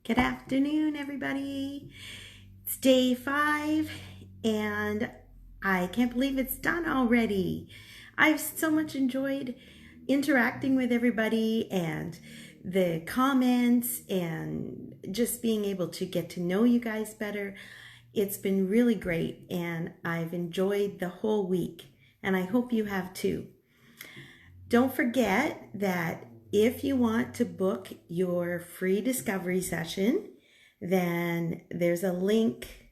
Good afternoon, everybody. It's day 5, and I can't believe it's done already. I've so much enjoyed interacting with everybody and the comments and just being able to get to know you guys better. It's been really great, and I've enjoyed the whole week, and I hope you have too. Don't forget that if you want to book your free discovery session, then there's a link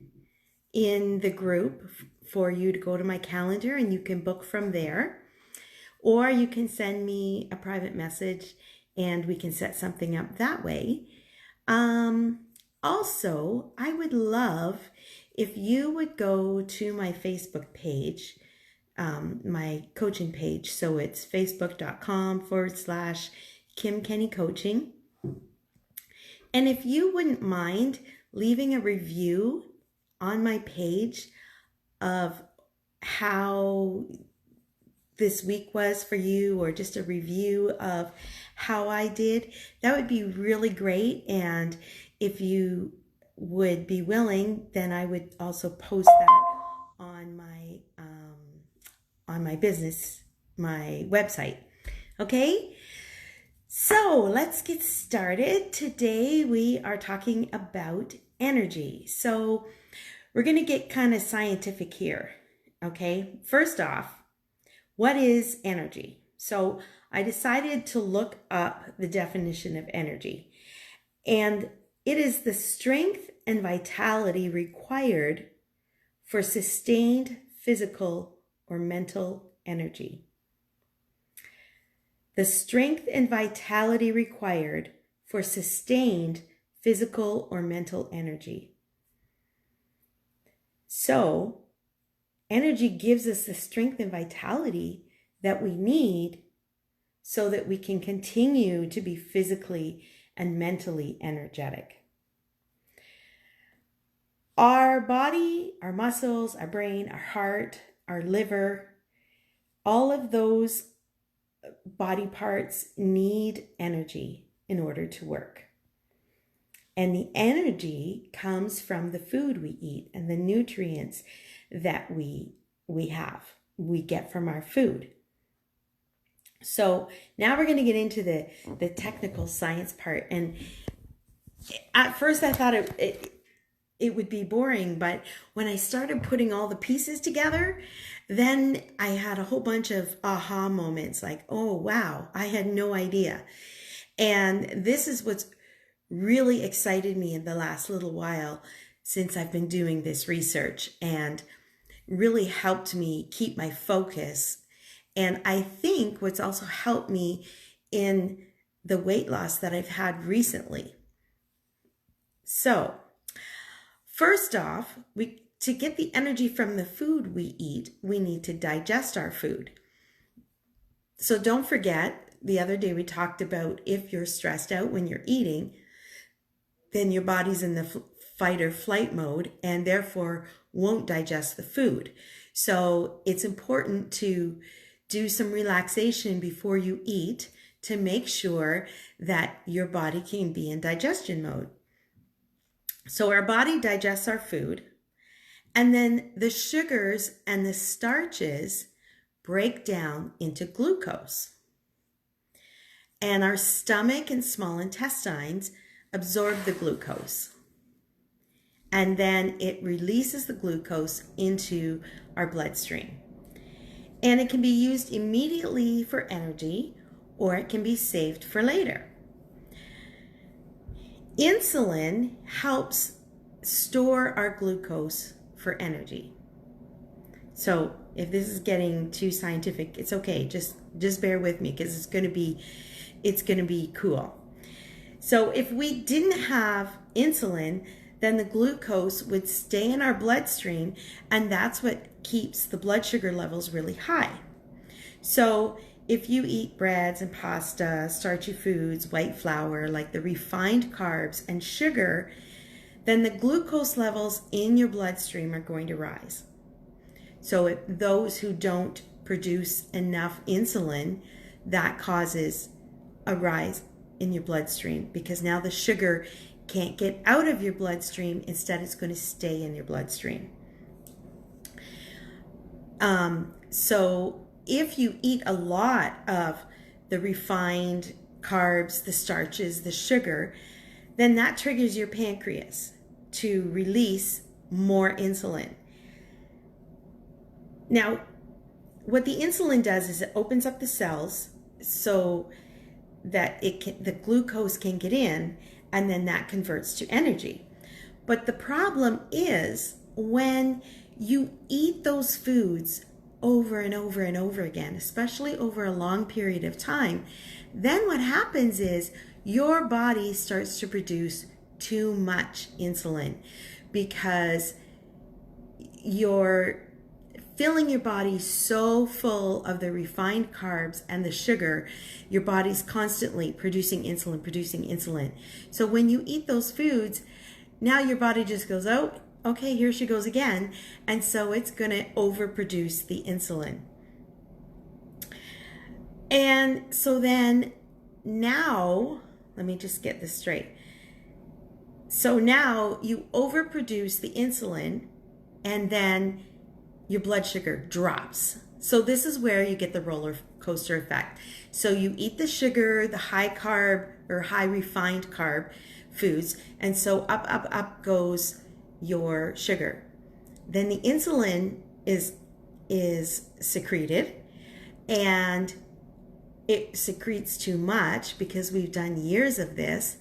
in the group for you to go to my calendar and you can book from there. Or you can send me a private message and we can set something up that way. Also, I would love if you would go to my Facebook page, my coaching page. So it's facebook.com/Kim Kenny Coaching. And if you wouldn't mind leaving a review on my page of how this week was for you, or just a review of how I did, that would be really great. And if you would be willing, then I would also post that on my business, my website. Okay, so let's get started. Today we are talking about energy. So we're going to get kind of scientific here. Okay, first off, what is energy? So I decided to look up the definition of energy, and it is the strength and vitality required for sustained physical or mental energy. The strength and vitality required for sustained physical or mental energy. So, energy gives us the strength and vitality that we need so that we can continue to be physically and mentally energetic. Our body, our muscles, our brain, our heart, our liver, all of those body parts need energy in order to work. And the energy comes from the food we eat and the nutrients that we get from our food. So now we're going to get into the technical science part. And at first I thought it would be boring, but when I started putting all the pieces together, then I had a whole bunch of aha moments, like, oh, wow, I had no idea. And this is what's really excited me in the last little while since I've been doing this research, and really helped me keep my focus. And I think what's also helped me in the weight loss that I've had recently. So, first off, to get the energy from the food we eat, we need to digest our food. So don't forget, the other day we talked about if you're stressed out when you're eating, then your body's in the fight or flight mode and therefore won't digest the food. So it's important to do some relaxation before you eat to make sure that your body can be in digestion mode. So our body digests our food, and then the sugars and the starches break down into glucose. And our stomach and small intestines absorb the glucose. And then it releases the glucose into our bloodstream. And it can be used immediately for energy, or it can be saved for later. Insulin helps store our glucose for energy. So if this is getting too scientific, it's okay. Just bear with me, because it's going to be cool. So if we didn't have insulin, then the glucose would stay in our bloodstream, and that's what keeps the blood sugar levels really high. So if you eat breads and pasta, starchy foods, white flour, like the refined carbs and sugar, then the glucose levels in your bloodstream are going to rise. So those who don't produce enough insulin, that causes a rise in your bloodstream, because now the sugar can't get out of your bloodstream. Instead, it's going to stay in your bloodstream. So if you eat a lot of the refined carbs, the starches, the sugar, then that triggers your pancreas to release more insulin. Now, what the insulin does is it opens up the cells so that the glucose can get in, and then that converts to energy. But the problem is when you eat those foods over and over and over again, especially over a long period of time, then what happens is your body starts to produce too much insulin because you're filling your body so full of the refined carbs and the sugar. Your body's constantly producing insulin. So when you eat those foods, now your body just goes, oh, okay, here she goes again. And so it's going to overproduce the insulin. And so then now, let me just get this straight. So now you overproduce the insulin, and then your blood sugar drops. So this is where you get the roller coaster effect. So you eat the sugar, the high carb or high refined carb foods, and so up goes your sugar. Then the insulin is secreted, and it secretes too much because we've done years of this,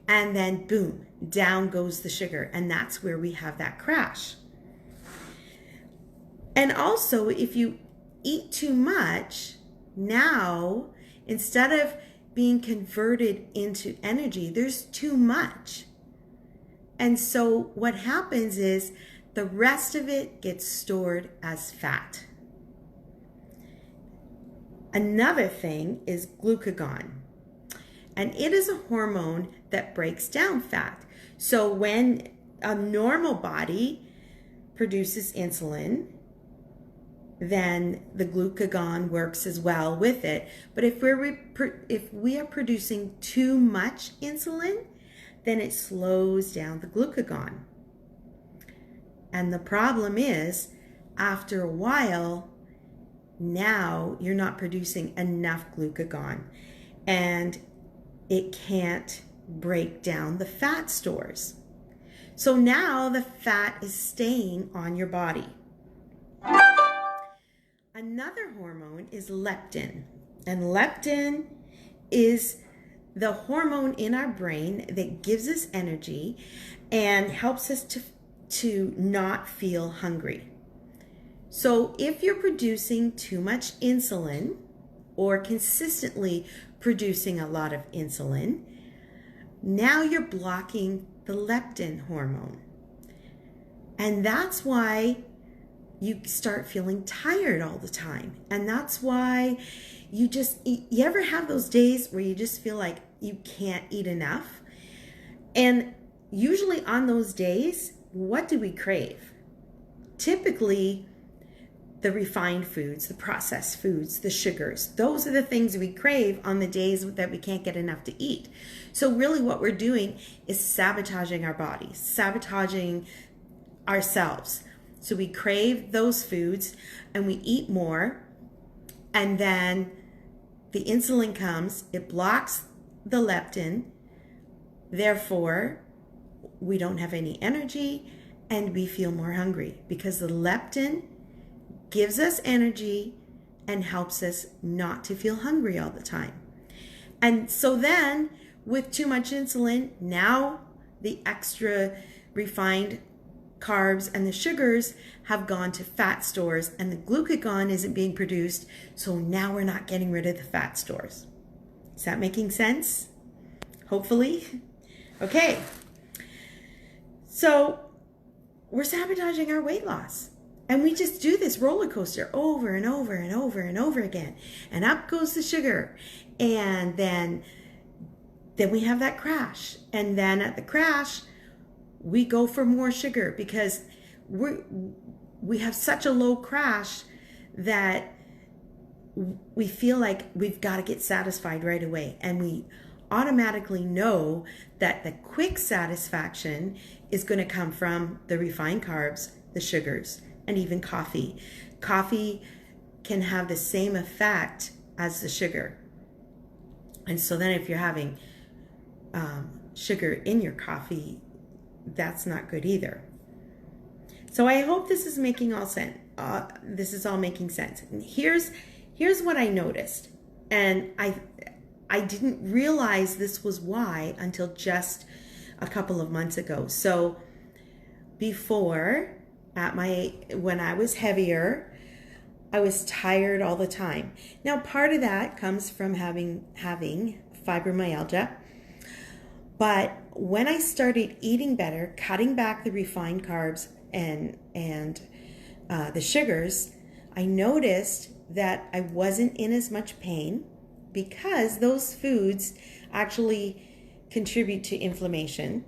and then boom, down goes the sugar, and that's where we have that crash. And also, if you eat too much, now, instead of being converted into energy, there's too much. And so what happens is the rest of it gets stored as fat. Another thing is glucagon. And it is a hormone that breaks down fat. So when a normal body produces insulin, then the glucagon works as well with it. But if we are producing too much insulin, then it slows down the glucagon. And the problem is, after a while, now you're not producing enough glucagon, and it can't break down the fat stores. So now the fat is staying on your body. Another hormone is leptin, and leptin is the hormone in our brain that gives us energy and helps us to not feel hungry. So if you're producing too much insulin or consistently producing a lot of insulin, now you're blocking the leptin hormone. And that's why you start feeling tired all the time. And that's why you ever have those days where you just feel like you can't eat enough? And usually on those days, what do we crave? Typically, the refined foods, the processed foods, the sugars. Those are the things we crave on the days that we can't get enough to eat. So really what we're doing is sabotaging our bodies, sabotaging ourselves. So we crave those foods and we eat more, and then the insulin comes, it blocks the leptin, therefore we don't have any energy and we feel more hungry because the leptin gives us energy and helps us not to feel hungry all the time. And so then with too much insulin, now the extra refined carbs and the sugars have gone to fat stores, and the glucagon isn't being produced, so now we're not getting rid of the fat stores. Is that making sense? Hopefully. Okay. So we're sabotaging our weight loss. And we just do this roller coaster over and over and over and over again. And up goes the sugar. And then we have that crash. And then at the crash, we go for more sugar because we have such a low crash that we feel like we've got to get satisfied right away. And we automatically know that the quick satisfaction is going to come from the refined carbs, the sugars, and even coffee. Coffee can have the same effect as the sugar. And so then if you're having sugar in your coffee, that's not good either. So I hope this is making all sense. This is all making sense. And here's what I noticed, and I didn't realize this was why until just a couple of months ago. So before, when I was heavier, I was tired all the time. Now, part of that comes from having fibromyalgia. But when I started eating better, cutting back the refined carbs and the sugars, I noticed that I wasn't in as much pain, because those foods actually contribute to inflammation.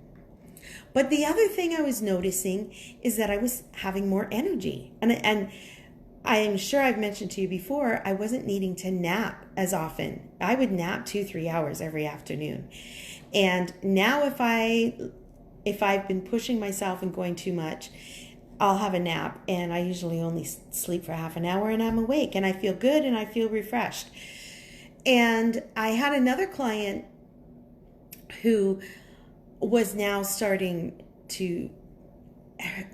But the other thing I was noticing is that I was having more energy. And I am sure I've mentioned to you before, I wasn't needing to nap as often. I would nap 2-3 hours every afternoon. And now if I've been pushing myself and going too much, I'll have a nap, and I usually only sleep for half an hour, and I'm awake and I feel good and I feel refreshed. And I had another client who was now starting to,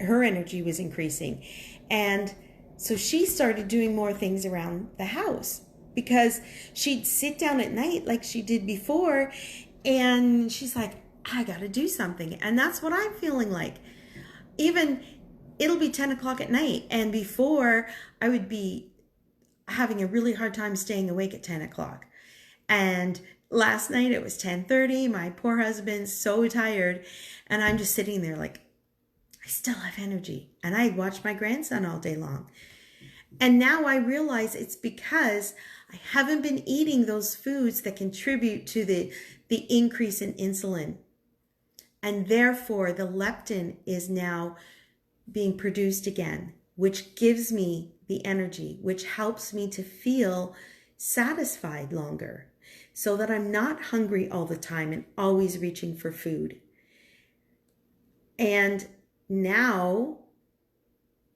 her energy was increasing. And so she started doing more things around the house, because she'd sit down at night like she did before, and she's like, I gotta do something. And that's what I'm feeling like. Even it'll be 10 o'clock at night, and before I would be having a really hard time staying awake at 10 o'clock. And last night it was 10:30. My poor husband's so tired, and I'm just sitting there like, I still have energy. And I watch my grandson all day long. And now I realize it's because I haven't been eating those foods that contribute to the increase in insulin. And therefore the leptin is now being produced again, which gives me the energy, which helps me to feel satisfied longer, so that I'm not hungry all the time and always reaching for food. And now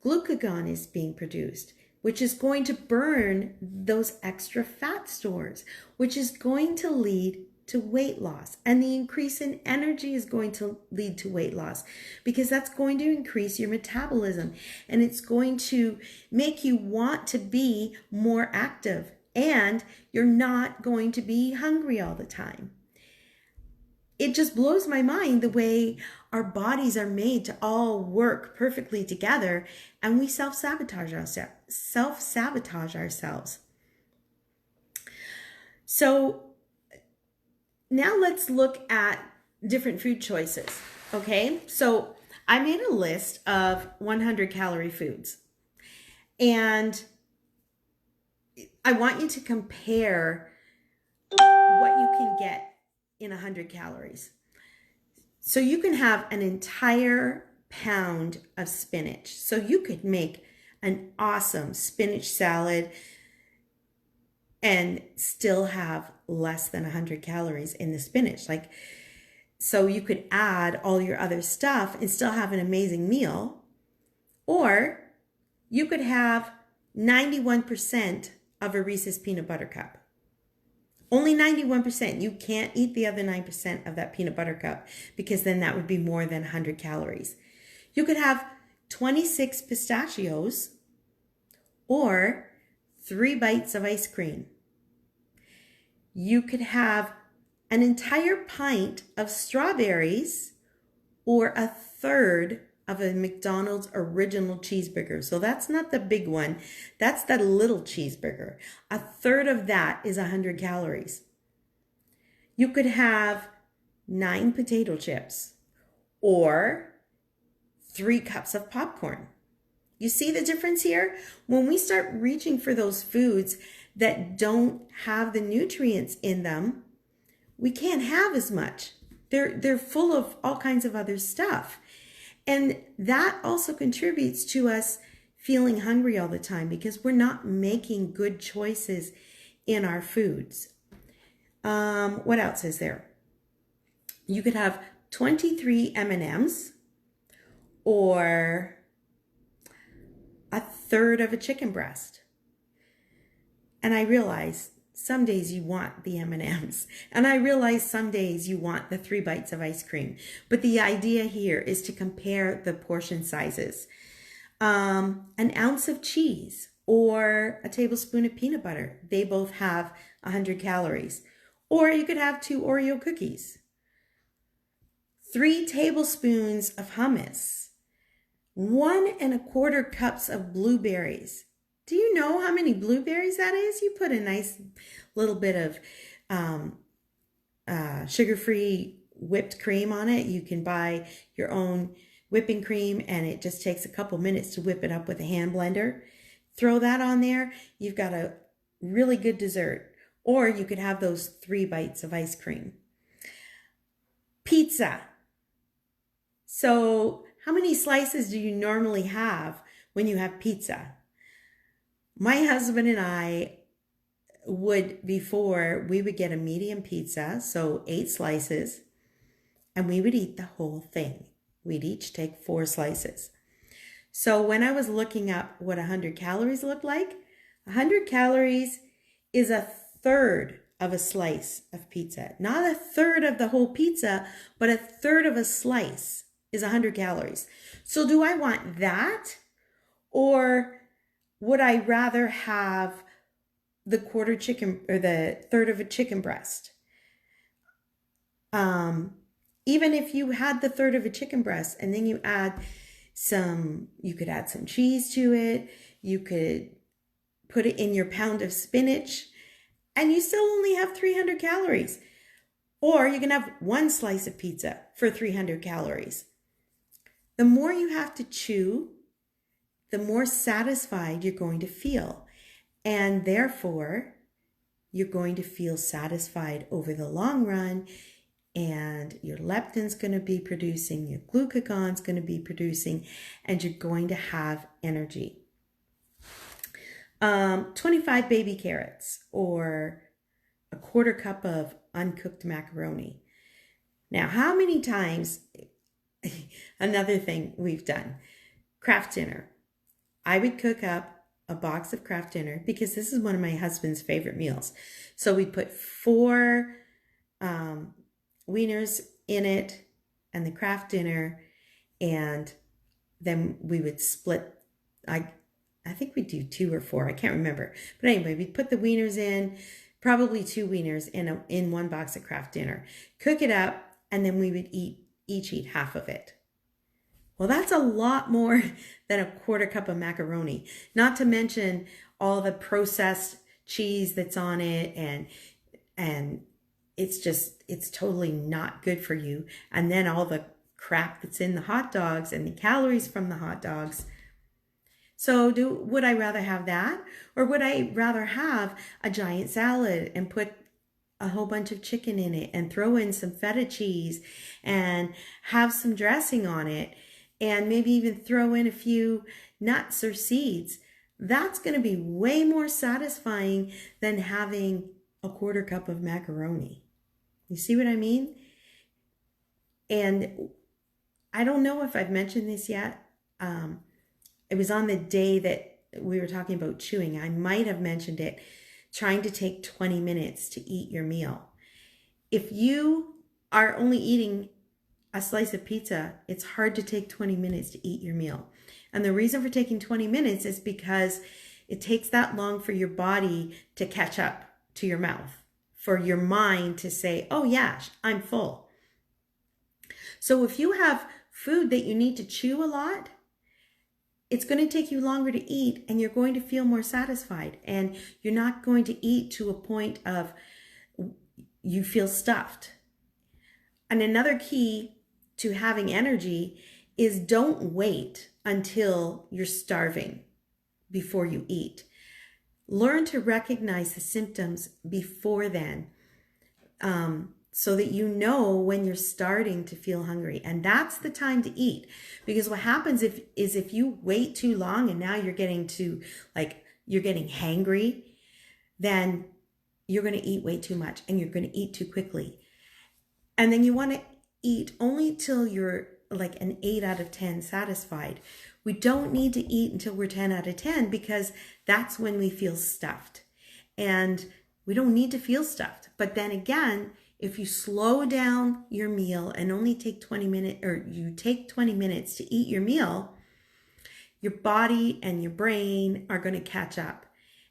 glucagon is being produced, which is going to burn those extra fat stores, which is going to lead to weight loss. And the increase in energy is going to lead to weight loss, because that's going to increase your metabolism, and it's going to make you want to be more active, and you're not going to be hungry all the time. It just blows my mind the way our bodies are made to all work perfectly together, and we self-sabotage ourselves. So now let's look at different food choices, okay? So I made a list of 100 calorie foods, and I want you to compare what you can get in 100 calories. So you can have an entire pound of spinach. So you could make an awesome spinach salad and still have less than 100 calories in the spinach. So you could add all your other stuff and still have an amazing meal. Or you could have 91% of a Reese's peanut butter cup. Only 91%. You can't eat the other 9% of that peanut butter cup, because then that would be more than 100 calories. You could have 26 pistachios or 3 bites of ice cream. You could have an entire pint of strawberries or a third of a McDonald's original cheeseburger. So that's not the big one. That's the little cheeseburger. A third of that is 100 calories. You could have 9 potato chips or 3 cups of popcorn. You see the difference here? When we start reaching for those foods that don't have the nutrients in them, we can't have as much. They're full of all kinds of other stuff. And that also contributes to us feeling hungry all the time, because we're not making good choices in our foods. What else is there? You could have 23 M&Ms or a third of a chicken breast. And I realize some days you want the M&Ms. And I realize some days you want the 3 bites of ice cream. But the idea here is to compare the portion sizes. An ounce of cheese or a tablespoon of peanut butter. They both have 100 calories. Or you could have 2 Oreo cookies. 3 tablespoons of hummus. 1¼ cups of blueberries. Do you know how many blueberries that is? You put a nice little bit of sugar-free whipped cream on it. You can buy your own whipping cream, and it just takes a couple minutes to whip it up with a hand blender. Throw that on there. You've got a really good dessert. Or you could have those 3 bites of ice cream. Pizza. So how many slices do you normally have when you have pizza? My husband and I would, before, we would get a medium pizza, so 8 slices, and we would eat the whole thing. We'd each take 4 slices. So when I was looking up what 100 calories looked like, 100 calories is a third of a slice of pizza. Not a third of the whole pizza, but a third of a slice is 100 calories. So do I want that? Or would I rather have the quarter chicken or the third of a chicken breast? Even if you had the third of a chicken breast and then you could add some cheese to it. You could put it in your pound of spinach and you still only have 300 calories. Or you can have 1 slice of pizza for 300 calories. The more you have to chew, the more satisfied you're going to feel. And therefore, you're going to feel satisfied over the long run. And your leptin's going to be producing, your glucagon's going to be producing, and you're going to have energy. 25 baby carrots or a quarter cup of uncooked macaroni. Now, how many times, another thing we've done, Kraft dinner. I would cook up a box of Kraft dinner because this is one of my husband's favorite meals. So we put 4 wieners in it and the Kraft dinner, and then we would split. I think we do 2 or 4. I can't remember. But anyway, we put the wieners in, probably 2 wieners in 1 box of Kraft dinner. Cook it up, and then we would each eat half of it. Well, that's a lot more than a quarter cup of macaroni. Not to mention all the processed cheese that's on it, and it's totally not good for you. And then all the crap that's in the hot dogs and the calories from the hot dogs. So would I rather have that? Or would I rather have a giant salad and put a whole bunch of chicken in it and throw in some feta cheese and have some dressing on it and maybe even throw in a few nuts or seeds? That's going to be way more satisfying than having a quarter cup of macaroni. You see what I mean? And I don't know if I've mentioned this yet. It was on the day that we were talking about chewing. I might have mentioned it, trying to take 20 minutes to eat your meal. If you are only eating a slice of pizza, it's hard to take 20 minutes to eat your meal. And the reason for taking 20 minutes is because it takes that long for your body to catch up to your mouth, for your mind to say, oh yeah, I'm full. So if you have food that you need to chew a lot, it's going to take you longer to eat, and you're going to feel more satisfied, and you're not going to eat to a point of you feel stuffed. And another key to having energy is don't wait until you're starving before you eat. Learn to recognize the symptoms before then, so that you know when you're starting to feel hungry. And that's the time to eat. Because what happens if you wait too long and now you're getting hangry, then you're going to eat way too much and you're going to eat too quickly. And then you want to eat only till you're like an 8 out of 10 satisfied. We don't need to eat until we're 10 out of 10 because that's when we feel stuffed. And we don't need to feel stuffed. But then again, if you slow down your meal and only take 20 minutes, or you take 20 minutes to eat your meal, your body and your brain are going to catch up.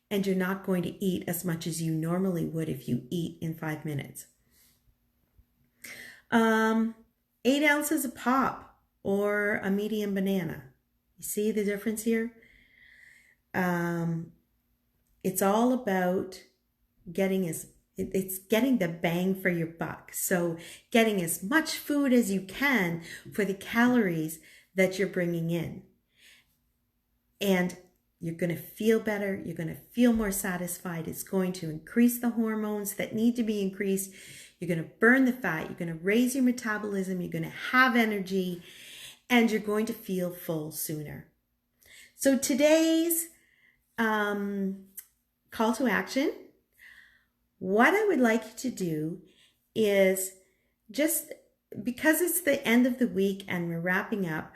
And you're not going to eat as much as you normally would if you eat in 5 minutes. 8 ounces of pop or a medium banana. You see the difference here? It's all about getting the bang for your buck. So getting as much food as you can for the calories that you're bringing in. And you're going to feel better. You're going to feel more satisfied. It's going to increase the hormones that need to be increased. You're going to burn the fat. You're going to raise your metabolism. You're going to have energy. And you're going to feel full sooner. So today's call to action, what I would like you to do is, just because it's the end of the week and we're wrapping up,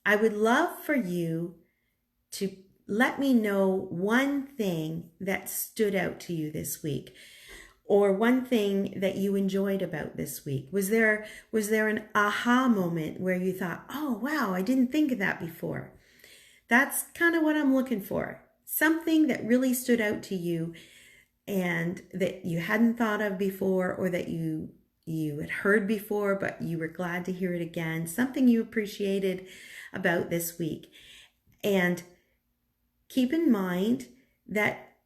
I would love for you to let me know one thing that stood out to you this week, or one thing that you enjoyed about this week. Was there an aha moment where you thought, oh, wow, I didn't think of that before? That's kind of what I'm looking for. Something that really stood out to you and that you hadn't thought of before, or that you had heard before, but you were glad to hear it again. Something you appreciated about this week. And keep in mind that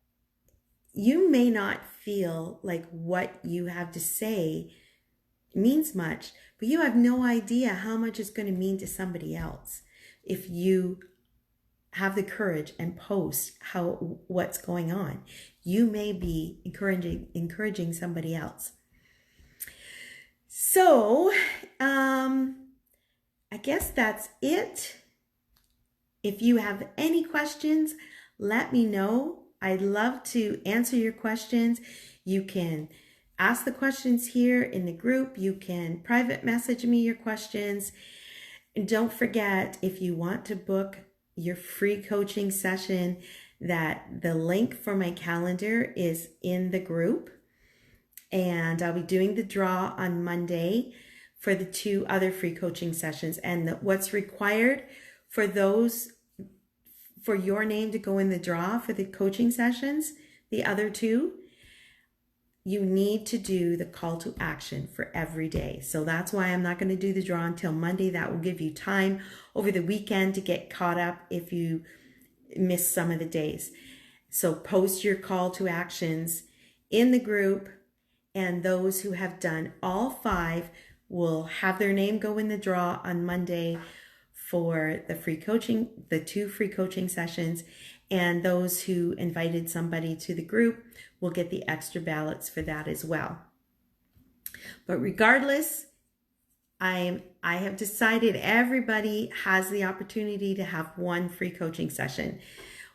you may not feel like what you have to say means much, but you have no idea how much it's going to mean to somebody else if you have the courage and post what's going on. You may be encouraging somebody else. So I guess that's it. If you have any questions, let me know. I'd love to answer your questions. You can ask the questions here in the group. You can private message me your questions. And don't forget, if you want to book your free coaching session, that the link for my calendar is in the group. And I'll be doing the draw on Monday for the 2 other free coaching sessions. And what's required for your name to go in the draw for the coaching sessions, the other 2, you need to do the call to action for every day. So that's why I'm not going to do the draw until Monday. That will give you time over the weekend to get caught up if you miss some of the days. So post your call to actions in the group, and those who have done all 5 will have their name go in the draw on Monday for the free coaching, the 2 free coaching sessions, and those who invited somebody to the group will get the extra ballots for that as well. But regardless, I have decided everybody has the opportunity to have 1 free coaching session.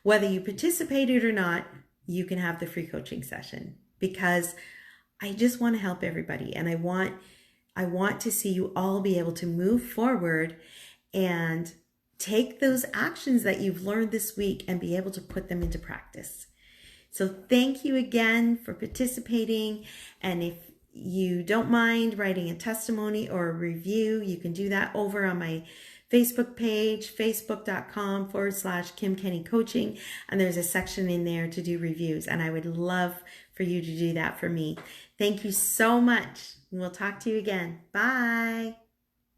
Whether you participated or not, you can have the free coaching session, because I just want to help everybody, and I want to see you all be able to move forward and take those actions that you've learned this week and be able to put them into practice. So thank you again for participating. And if you don't mind writing a testimony or a review, you can do that over on my Facebook page, facebook.com/Kim Kenny Coaching. And there's a section in there to do reviews. And I would love for you to do that for me. Thank you so much. We'll talk to you again. Bye.